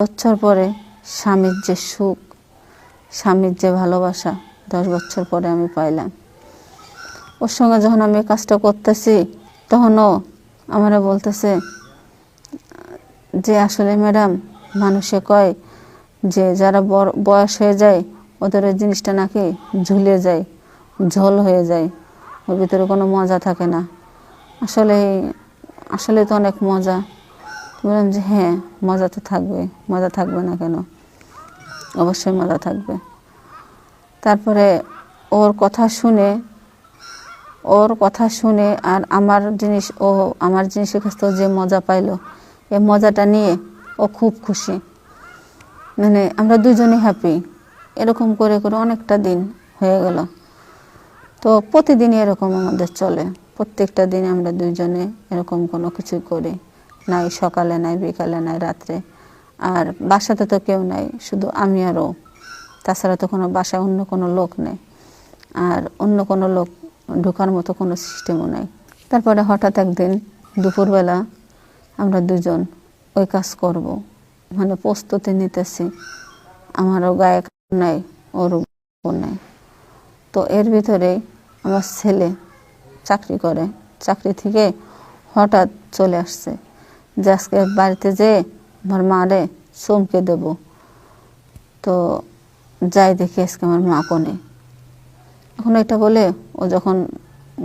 বছর পরে স্বামীর যে সুখ, স্বামীর যে ভালোবাসা 10 বছর পরে আমি পাইলাম। ওর সঙ্গে যখন আমি কাজটা করতেছি তখনও আমারা বলতেছে যে আসলে ম্যাডাম, মানুষে কয় যে যারা বয়স হয়ে যায় ওদের ওই জিনিসটা নাকি ঝুলে যায়, ঝোল হয়ে যায়, ওর ভিতরে কোনো মজা থাকে না। আসলে আসলে তো অনেক মজা। বললাম যে হ্যাঁ, মজা তো থাকবে, মজা থাকবে না কেন? অবশ্যই মজা থাকবে। তারপরে ওর কথা শুনে আর আমার জিনিসের কাছ থেকে যে মজা পাইলো, এই মজাটা নিয়ে ও খুব খুশি। মানে আমরা দুজনই হ্যাপি। এরকম করে করে অনেকটা দিন হয়ে গেল। তো প্রতিদিনই এরকম আমাদের চলে, প্রত্যেকটা দিন আমরা দুজনে এরকম কোনো কিছু করি, নাই সকালে নাই বিকালে নাই রাত্রে। আর বাসাতে তো কেউ নাই, শুধু আমি আর ও। তাছাড়া তো কোনো বাসায় অন্য কোনো লোক নেই, আর অন্য কোনো লোক ঢোকার মতো কোনো সিস্টেমও নাই। তারপরে হঠাৎ একদিন দুপুরবেলা আমরা দুজন ওই কাজ করব, মানে প্রস্তুতি নিতেছি। আমারও গায়ে নাই, ওরও নাই। তো এর ভিতরেই আমার ছেলে চাকরি করে, চাকরি থেকে হঠাৎ চলে আসছে যে আজকে বাড়িতে যেয়ে আমার মারে চমকে দেব। তো যাই দেখি আজকে আমার মা কোনে। এখন এটা বলে ও যখন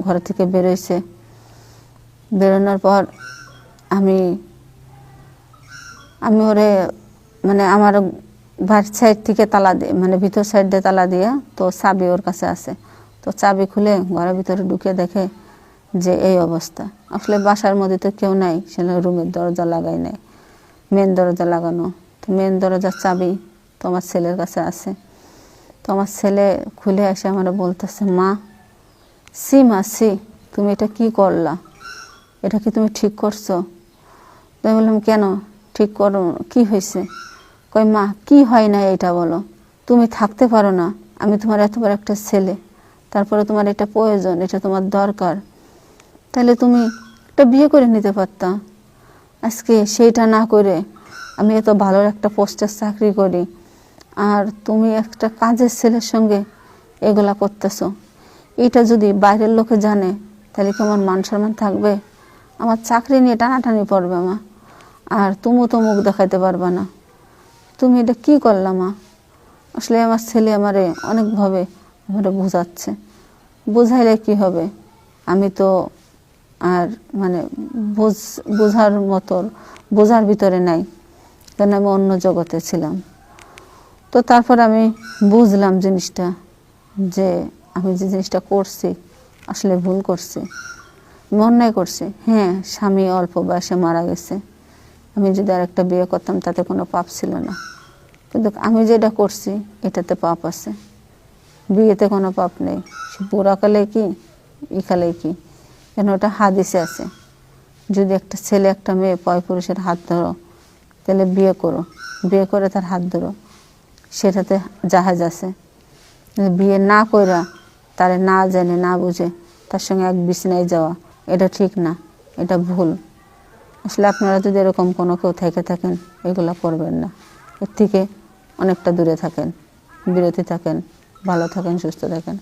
ঘর থেকে বেরোইছে, বেরোনোর পর আমি ওরে মানে আমার বাড়ির সাইড থেকে তালা দিয়ে, মানে ভিতর সাইড দিয়ে তালা দিয়ে, তো চাবি ওর কাছে আছে। তো চাবি খুলে ঘরের ভিতরে ঢুকে দেখে যে এই অবস্থা। আসলে বাসার মধ্যে তো কেউ নাই, সেটা রুমের দরজা লাগাই নাই, মেন দরজা লাগানো। তো মেন দরজার চাবি তো আমার ছেলের কাছে আছে। তো আমার ছেলে খুলে এসে আমার বলতেছে, মা সি, তুমি এটা কি করলা? এটা কি তুমি ঠিক করছো? তো আমি বললাম, কেন ঠিক করো, কি হয়েছে? কই, মা কি হয় না এটা বলো। তুমি থাকতে পারো না, আমি তোমার এত বড় একটা ছেলে, তারপরে তোমার এটা প্রয়োজন, এটা তোমার দরকার, তাহলে তুমি একটা বিয়ে করে নিতে পারতা। আজকে সেইটা না করে আমি এত ভালো একটা পোস্টের চাকরি করি, আর তুমি একটা কাজের ছেলের সঙ্গে এগুলা করতেছো। এটা যদি বাইরের লোকে জানে তাহলে কি আমার মান সম্মান থাকবে? আমার চাকরি নিয়ে টানাটানি পড়বে মা, আর তুমিও তো মুখ দেখাইতে পারবে না। তুমি এটা কি করলা মা? আসলে আমার ছেলে আমারে অনেকভাবে বোঝাচ্ছে। বোঝাইলে কি হবে? আমি তো আর মানে বোঝার ভিতরে নাই, কারণ আমি অন্য জগতে ছিলাম। তো তারপর আমি বুঝলাম জিনিসটা, যে আমি যে জিনিসটা করছি আসলে ভুল করছি, অন্যায় করছি। হ্যাঁ, স্বামী অল্প বয়সে মারা গেছে, আমি যদি আরেকটা বিয়ে করতাম তাতে কোনো পাপ ছিল না। কিন্তু আমি যেটা করছি এটাতে পাপ আছে, বিয়েতে কোনো পাপ নেই। সে বুড়াকালে কি ইকালে কি, কেন ওটা হাদিসে আছে, যদি একটা ছেলে একটা মেয়ে পরপুরুষের হাত ধরো তাহলে বিয়ে করো, বিয়ে করে তার হাত ধরো, সেটাতে জাহাজ আছে। বিয়ে না কইরা তারে না জেনে না বুঝে তার সঙ্গে এক বিছানায় যাওয়া, এটা ঠিক না, এটা ভুল। আসলে আপনারা যদি এরকম কোনো কেউ থেকে থাকেন এগুলো করবেন না, এর থেকে অনেকটা দূরে থাকেন, বিরতি থাকেন, ভালো থাকেন, সুস্থ থাকেন।